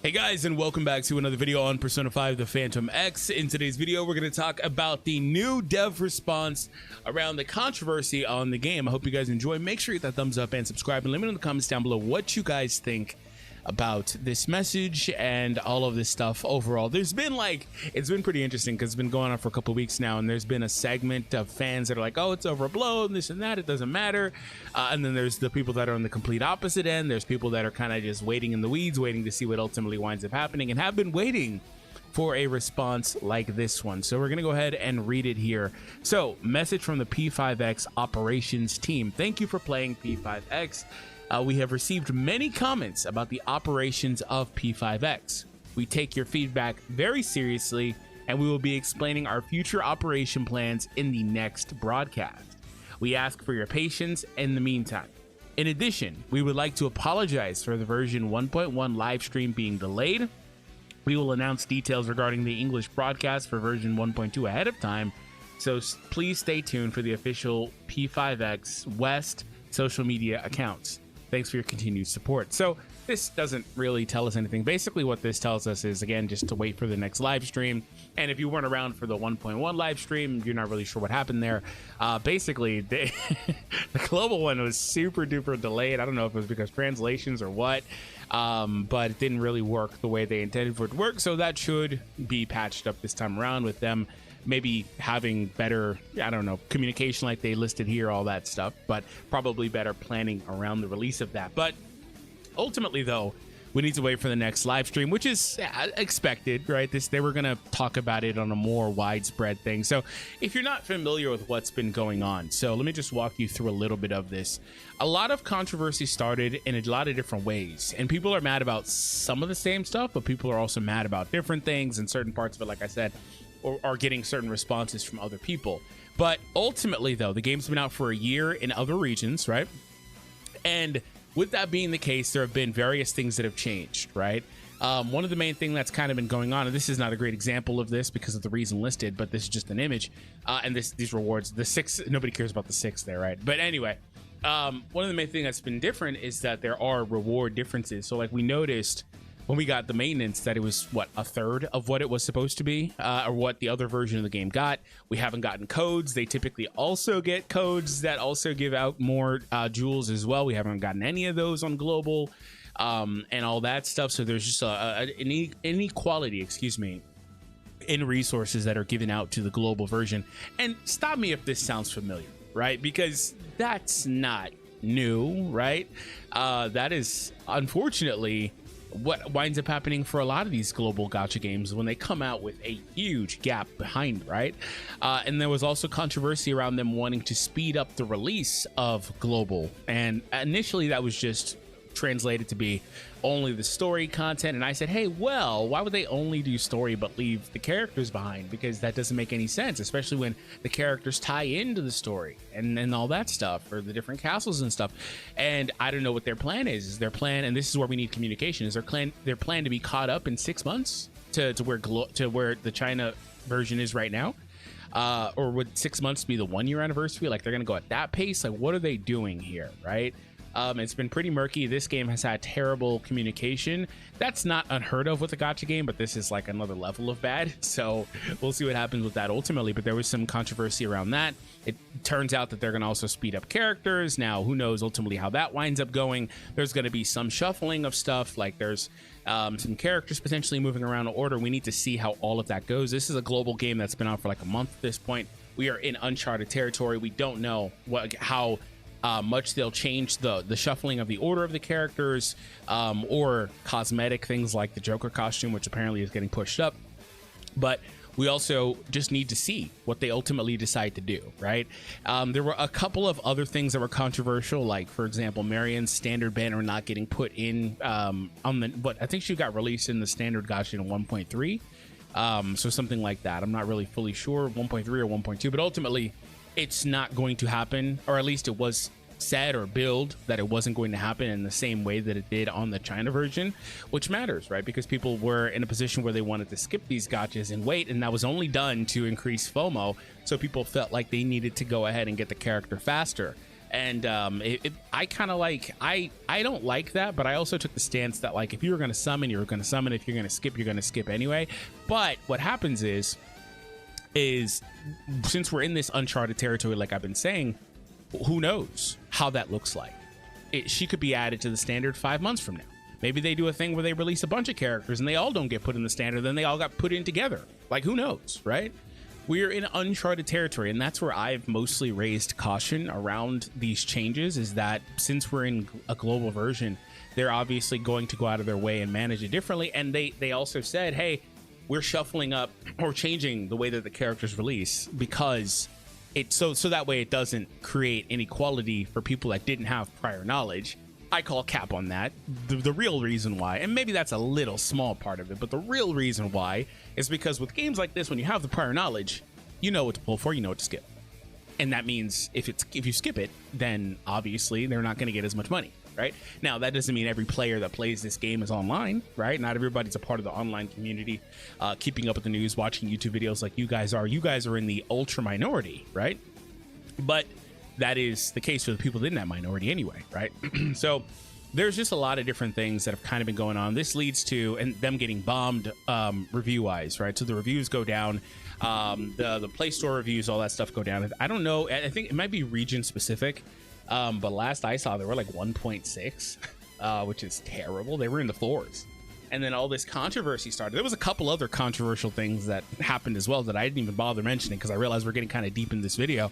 Hey guys, and welcome back to another video on Persona 5 the Phantom X. In today's video, we're going to talk about the new dev response around the controversy on the game. I hope you guys enjoy. Make sure you hit that thumbs up and subscribe, and let me know in the comments down below what you guys think about this message and all of this stuff overall. It's been pretty interesting because it's been going on for a couple of weeks now, and there's been a segment of fans that are like, oh, it's overblown, this and that, it doesn't matter. And then there's the people that are on the complete opposite end. There's people that are kind of just waiting in the weeds, waiting to see what ultimately winds up happening, and have been waiting for a response like this one. So we're gonna go ahead and read it here. So, message from the P5X operations team. Thank you for playing P5X. We have received many comments about the operations of P5X. We take your feedback very seriously, and we will be explaining our future operation plans in the next broadcast. We ask for your patience in the meantime. In addition, we would like to apologize for the version 1.1 live stream being delayed. We will announce details regarding the English broadcast for version 1.2 ahead of time, so please stay tuned for the official P5X West social media accounts. Thanks for your continued support. So this doesn't really tell us anything. Basically what this tells us is, again, just to wait for the next live stream. And if you weren't around for the 1.1 live stream, you're not really sure what happened there. Basically, the global one was super duper delayed. I don't know if it was because translations or what, but it didn't really work the way they intended for it to work. So that should be patched up this time around with them maybe having better, I don't know, communication like they listed here, all that stuff, but probably better planning around the release of that. But ultimately, though, we need to wait for the next live stream, which is expected, right? They were going to talk about it on a more widespread thing. So if you're not familiar with what's been going on, so let me just walk you through a little bit of this. A lot of controversy started in a lot of different ways, and people are mad about some of the same stuff, but people are also mad about different things, and certain parts of it, like I said, or are getting certain responses from other people. But ultimately, though, the game's been out for a year in other regions, right? And with that being the case, there have been various things that have changed, right? One of the main things that's kind of been going on, and this is not a great example of this because of the reason listed, but this is just an image, and these rewards, the 6, nobody cares about the 6 there, right? But anyway, one of the main things that's been different is that there are reward differences. So like we noticed when we got the maintenance that it was what, a third of what it was supposed to be, or what the other version of the game got. We haven't gotten codes. They typically also get codes that also give out more jewels as well. We haven't gotten any of those on global, and all that stuff. So there's just an inequality, excuse me, in resources that are given out to the global version. And stop me if this sounds familiar, right? Because that's not new, right? That is unfortunately what winds up happening for a lot of these global gacha games when they come out with a huge gap behind, right? And there was also controversy around them wanting to speed up the release of global, and initially that was just translated to be only the story content. And I said, hey, well, why would they only do story but leave the characters behind? Because that doesn't make any sense, especially when the characters tie into the story and all that stuff, or the different castles and stuff. And I don't know what their plan is. Is their plan, and this is where we need communication, is their plan to be caught up in 6 months to where the China version is right now? Or would 6 months be the 1 year anniversary? Like they're gonna go at that pace? Like what are they doing here, right? It's been pretty murky. This game has had terrible communication. That's not unheard of with a gacha game, but this is like another level of bad. So we'll see what happens with that ultimately. But there was some controversy around that. It turns out that they're going to also speed up characters. Now, who knows ultimately how that winds up going. There's going to be some shuffling of stuff. Like there's some characters potentially moving around in order. We need to see how all of that goes. This is a global game that's been out for like a month at this point. We are in Uncharted territory. We don't know how much they'll change the shuffling of the order of the characters, or cosmetic things like the Joker costume, which apparently is getting pushed up. But we also just need to see what they ultimately decide to do, right? There were a couple of other things that were controversial, like for example, Marion's standard banner not getting put in on the, what I think she got released in the standard gacha in 1.3, so something like that. I'm not really fully sure, 1.3 or 1.2, but ultimately it's not going to happen, or at least it was said or billed that it wasn't going to happen in the same way that it did on the China version, which matters, right? Because people were in a position where they wanted to skip these gotchas and wait, and that was only done to increase FOMO, so people felt like they needed to go ahead and get the character faster. And I kind of like, I don't like that, but I also took the stance that, like, if you were going to summon, you're going to summon. If you're going to skip, you're going to skip anyway. But what happens is since we're in this Uncharted territory, like I've been saying, who knows how that looks like. She could be added to the standard 5 months from now. Maybe they do a thing where they release a bunch of characters and they all don't get put in the standard, then they all got put in together. Like, who knows, right? We're in Uncharted territory, and that's where I've mostly raised caution around these changes, is that since we're in a global version, they're obviously going to go out of their way and manage it differently. And they also said, hey, we're shuffling up or changing the way that the characters release, because it so that way it doesn't create inequality for people that didn't have prior knowledge. I call cap on that. The real reason why, and maybe that's a little small part of it, but the real reason why is because with games like this, when you have the prior knowledge, you know what to pull for, you know what to skip. And that means if you skip it, then obviously they're not going to get as much money, right? Now, that doesn't mean every player that plays this game is online, right? Not everybody's a part of the online community, keeping up with the news, watching YouTube videos like you guys are. You guys are in the ultra minority, right? But that is the case for the people in that minority anyway, right? So there's just a lot of different things that have kind of been going on. This leads to them getting bombed review wise, right? So the reviews go down, the Play Store reviews, all that stuff go down. I don't know, I think it might be region specific, but last I saw, they were like 1.6, which is terrible. They were in the floors. And then all this controversy started. There was a couple other controversial things that happened as well that I didn't even bother mentioning because I realized we're getting kind of deep in this video.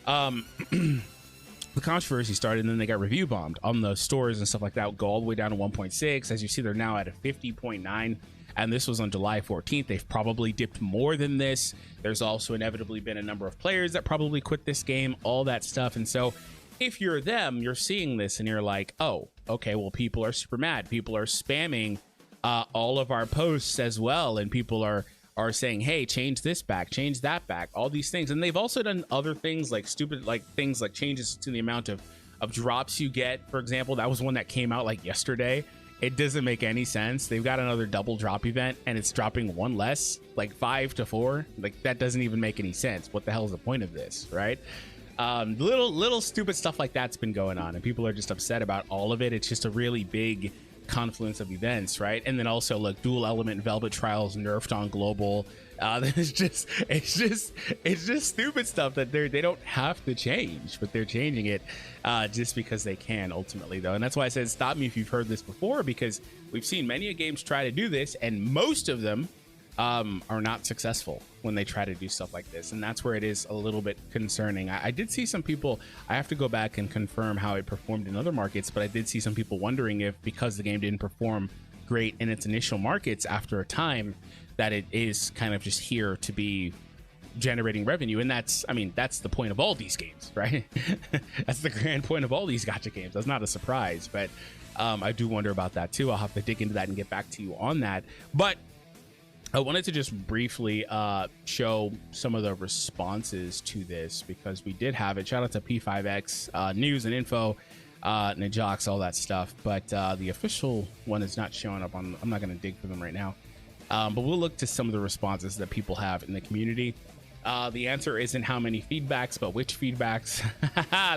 The controversy started, and then they got review bombed on the stores and stuff like that. Go all the way down to 1.6. As you see, they're now at a 50.9, and this was on July 14th. They've probably dipped more than this. There's also inevitably been a number of players that probably quit this game, all that stuff. And so if you're them, you're seeing this and you're like, oh, okay, well, people are super mad. People are spamming all of our posts as well, and people are saying, hey, change this back, change that back, all these things. And they've also done other things like stupid, like things like changes to the amount of drops you get. For example, that was one that came out like yesterday. It doesn't make any sense. They've got another double drop event and it's dropping one less, like 5 to 4. Like, that doesn't even make any sense. What the hell is the point of this, right? Little stupid stuff like that's been going on, and people are just upset about all of it. It's just a really big confluence of events, right? And then also, look, dual element Velvet Trials nerfed on global. It's just stupid stuff that they don't have to change, but they're changing it just because they can ultimately, though. And that's why I said stop me if you've heard this before, because we've seen many games try to do this, and most of them are not successful when they try to do stuff like this. And that's where it is a little bit concerning. I did see some people, I have to go back and confirm how it performed in other markets, but I did see some people wondering if, because the game didn't perform great in its initial markets, after a time, that it is kind of just here to be generating revenue. And that's, I mean, that's the point of all these games, right? That's the grand point of all these gacha games. That's not a surprise, but I do wonder about that too. I'll have to dig into that and get back to you on that. But I wanted to just briefly show some of the responses to this, because we did have it. Shout out to P5X, news and info, Najox, all that stuff. But the official one is not showing up on. I'm not going to dig for them right now. But we'll look to some of the responses that people have in the community. The answer isn't how many feedbacks, but which feedbacks.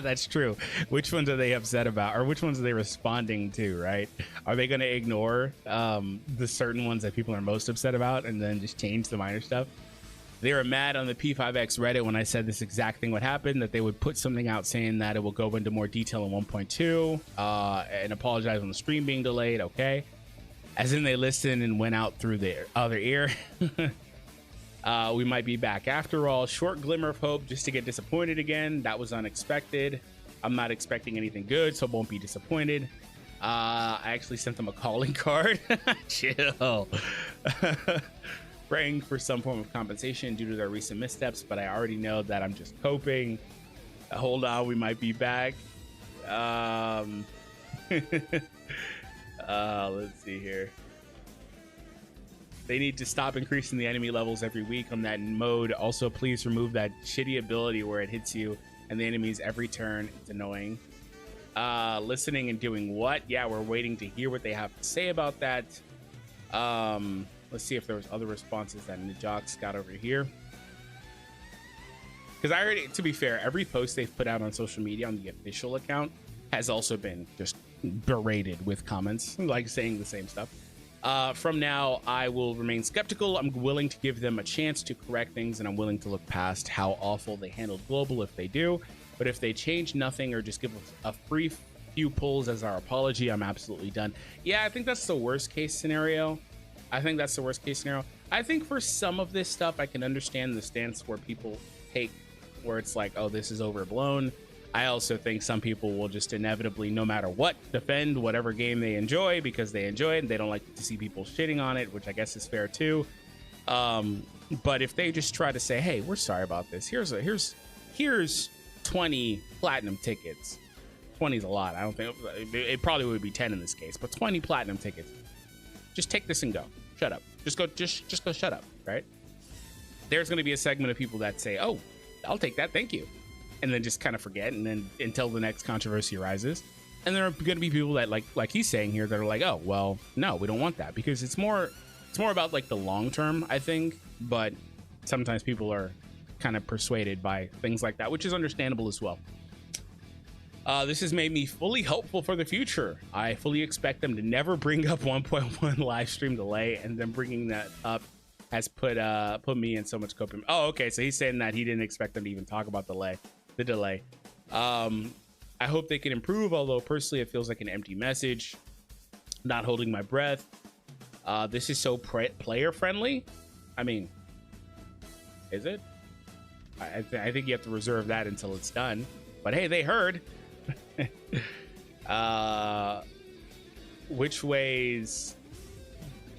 That's true. Which ones are they upset about, or which ones are they responding to, right? Are they going to ignore the certain ones that people are most upset about and then just change the minor stuff? They were mad on the P5X Reddit when I said this exact thing would happen, that they would put something out saying that it will go into more detail in 1.2 and apologize on the stream being delayed. Okay. As in they listened and went out through their other ear. We might be back after all. Short glimmer of hope just to get disappointed again. That was unexpected. I'm not expecting anything good, so won't be disappointed. I actually sent them a calling card. Chill. Praying for some form of compensation due to their recent missteps, but I already know that I'm just coping. Hold on, we might be back. Let's see here. They need to stop increasing the enemy levels every week on that mode. Also, please remove that shitty ability where it hits you and the enemies every turn. It's annoying. Listening and doing what? Yeah, we're waiting to hear what they have to say about that. Let's see if there was other responses that Najox got over here. Because I already, to be fair, every post they've put out on social media on the official account has also been just berated with comments like saying the same stuff. From now, I will remain skeptical. I'm willing to give them a chance to correct things, and I'm willing to look past how awful they handled global if they do. But if they change nothing or just give us a free few pulls as our apology, I'm absolutely done. Yeah, I think that's the worst case scenario. I think for some of this stuff, I can understand the stance where people take, where it's like, oh, this is overblown. I also think some people will just inevitably, no matter what, defend whatever game they enjoy because they enjoy it and they don't like to see people shitting on it, which I guess is fair too. But if they just try to say, hey, we're sorry about this. Here's 20 platinum tickets. 20 is a lot. I don't think it probably would be 10 in this case, but 20 platinum tickets. Just take this and go. Shut up. Just go shut up, right? There's going to be a segment of people that say, oh, I'll take that. Thank you. And then just kind of forget, and then until the next controversy arises. And there are going to be people that like he's saying here that are like, oh, well, no, we don't want that, because it's more about like the long term, I think. But sometimes people are kind of persuaded by things like that, which is understandable as well. This has made me fully hopeful for the future. I fully expect them to never bring up 1.1 live stream delay, and then bringing that up has put me in so much coping. Oh, okay. So he's saying that he didn't expect them to even talk about the delay. I hope they can improve, although personally it feels like an empty message. Not holding my breath. This is so player friendly. I mean, is it? I think you have to reserve that until it's done. But hey, they heard. Which way's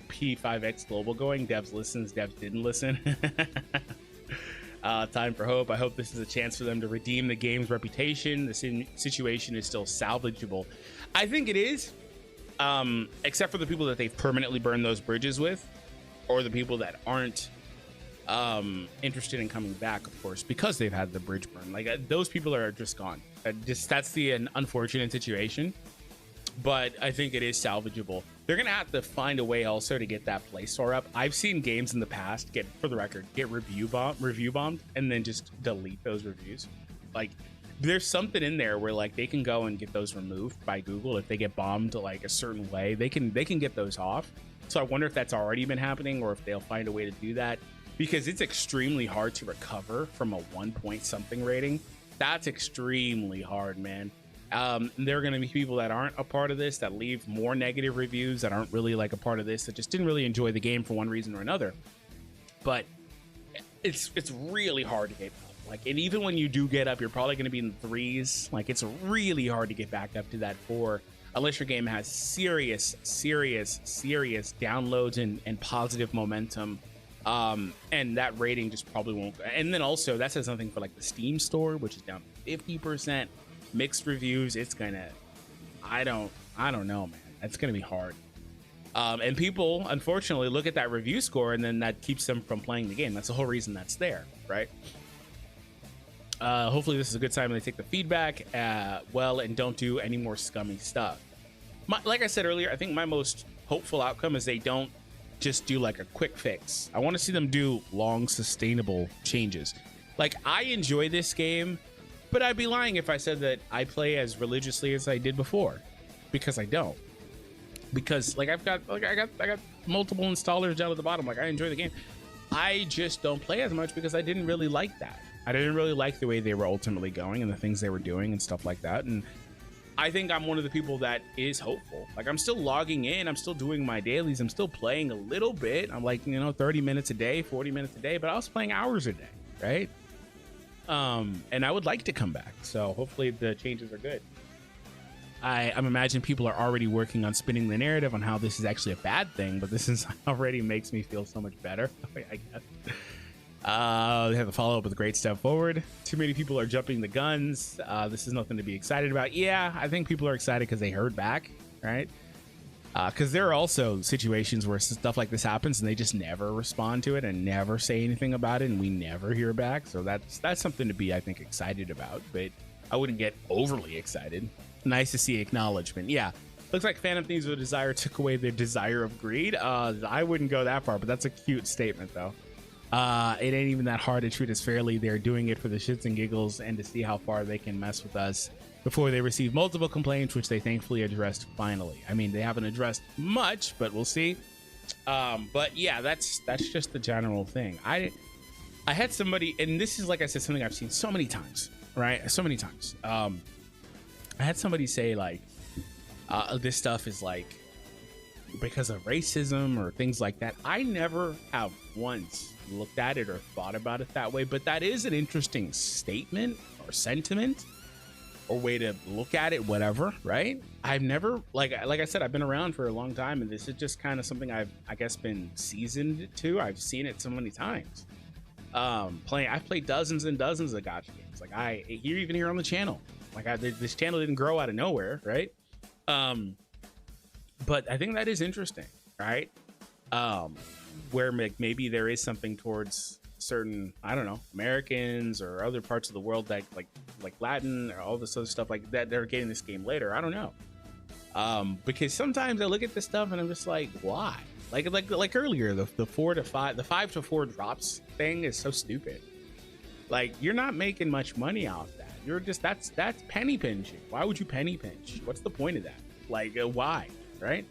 P5X global going? Devs listens, devs didn't listen. Time for hope. I hope this is a chance for them to redeem the game's reputation. The situation is still salvageable. I think it is, except for the people that they've permanently burned those bridges with, or the people that aren't interested in coming back, of course, because they've had the bridge burn. Like those people are just gone. That's the unfortunate situation. But I think it is salvageable. They're gonna have to find a way also to get that Play Store up. I've seen games in the past get review bombed and then just delete those reviews. Like there's something in there where like they can go and get those removed by Google if they get bombed like a certain way. They can get those off. So I wonder if that's already been happening or if they'll find a way to do that, because it's extremely hard to recover from a 1 point something rating. That's extremely hard, man. There are going to be people that aren't a part of this, that leave more negative reviews, that aren't really like a part of this, that just didn't really enjoy the game for one reason or another. But it's really hard to get up. Like, and even when you do get up, you're probably going to be in the 3s. Like, it's really hard to get back up to that 4, unless your game has serious downloads and positive momentum. And that rating just probably won't. And then also that says something for like the Steam store, which is down 50%. Mixed reviews. It's gonna, I don't know, man. It's gonna be hard. And people unfortunately look at that review score and then that keeps them from playing the game. That's the whole reason that's there, right? Hopefully this is a good time when they take the feedback well and don't do any more scummy stuff. Like I said earlier, I think my most hopeful outcome is they don't just do like a quick fix. I want to see them do long, sustainable changes. Like, I enjoy this game, but I'd be lying if I said that I play as religiously as I did before, because I don't. Because like I got multiple installers down at the bottom. Like, I enjoy the game. I just don't play as much because I didn't really like that. I didn't really like the way they were ultimately going and the things they were doing and stuff like that. And I think I'm one of the people that is hopeful. Like, I'm still logging in. I'm still doing my dailies. I'm still playing a little bit. I'm like, 30 minutes a day, 40 minutes a day, but I was playing hours a day, right? And I would like to come back. So hopefully the changes are good. I'm imagining people are already working on spinning the narrative on how this is actually a bad thing, but this is already makes me feel so much better, I guess. They have a follow-up with a great step forward. Too many people are jumping the guns. This is nothing to be excited about. Yeah, I think people are excited because they heard back, right? Because there are also situations where stuff like this happens and they just never respond to it and never say anything about it, and we never hear back. So that's something to be, I think, excited about, but I wouldn't get overly excited. Nice to see acknowledgement. Yeah, looks like Phantom Thieves with a Desire took away their desire of greed. I wouldn't go that far, but that's a cute statement, though. It ain't even that hard to treat us fairly. They're doing it for the shits and giggles and to see how far they can mess with us before they receive multiple complaints, which they thankfully addressed finally. I mean, they haven't addressed much, but we'll see. But yeah, that's just the general thing. I had somebody, and this is, like I said, something I've seen so many times, right? So many times. I had somebody say, like, this stuff is like because of racism or things like that. I never have once looked at it or thought about it that way, but that is an interesting statement or sentiment or way to look at it, whatever, right? I've never, like I said, I've been around for a long time, and this is just kind of something I guess been seasoned to. I've seen it so many times. I've played dozens and dozens of gacha games. Like even here on the channel, like this channel didn't grow out of nowhere, right? But I think that is interesting, right? Where maybe there is something towards certain, I don't know, Americans or other parts of the world that like Latin or all this other stuff like that, they're getting this game later. I don't know. Because sometimes I look at this stuff and I'm just like, why? Like earlier, the 4 to 5, the 5 to 4 drops thing is so stupid. Like, you're not making much money out of that. You're just, that's penny pinching. Why would you penny pinch? What's the point of that? Like, why? Right?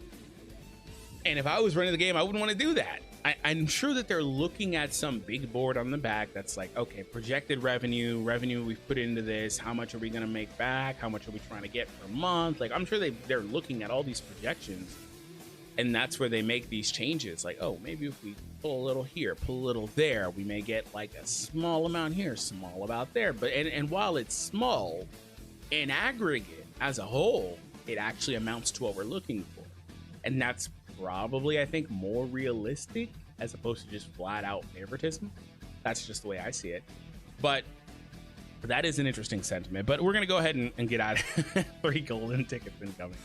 And if I was running the game, I wouldn't want to do that. I'm sure that they're looking at some big board on the back that's like, okay, projected revenue we've put into this, how much are we going to make back, how much are we trying to get per month? Like, I'm sure they're looking at all these projections, and that's where they make these changes. Like, oh, maybe if we pull a little here, pull a little there, we may get like a small amount here, small amount there. But and while it's small, in aggregate as a whole, it actually amounts to what we're looking for. And that's probably, I think, more realistic as opposed to just flat out favoritism. That's just the way I see it. But that is an interesting sentiment. But we're going to go ahead and get out of 3 golden tickets incoming.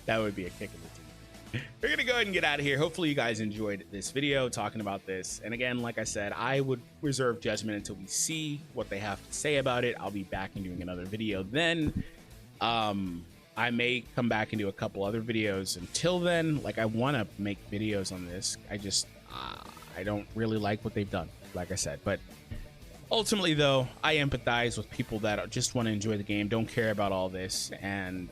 That would be a kick in the teeth. We're going to go ahead and get out of here. Hopefully you guys enjoyed this video talking about this. And again, like I said, I would reserve judgment until we see what they have to say about it. I'll be back and doing another video then. I may come back and do a couple other videos. Until then, like, I want to make videos on this. I don't really like what they've done, like I said. But ultimately, though, I empathize with people that just want to enjoy the game, don't care about all this, and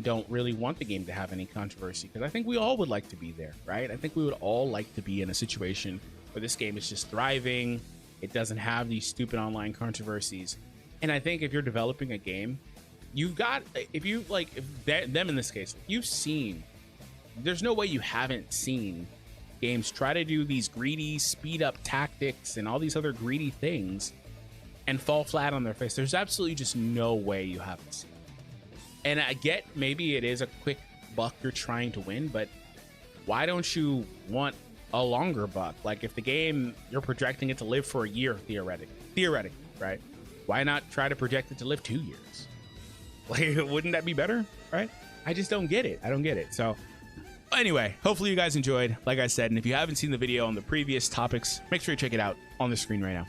don't really want the game to have any controversy. Because I think we all would like to be there, right? I think we would all like to be in a situation where this game is just thriving. It doesn't have these stupid online controversies. And I think if you're developing a game, you've got, if you like, them in this case, you've seen, there's no way you haven't seen games try to do these greedy speed up tactics and all these other greedy things and fall flat on their face. There's absolutely just no way you haven't seen it. And I get maybe it is a quick buck you're trying to win, but why don't you want a longer buck? Like, if the game, you're projecting it to live for a year, theoretically, right? Why not try to project it to live 2 years? Like, wouldn't that be better, right? I just don't get it. I don't get it. So anyway, hopefully you guys enjoyed, like I said. And if you haven't seen the video on the previous topics, make sure you check it out on the screen right now.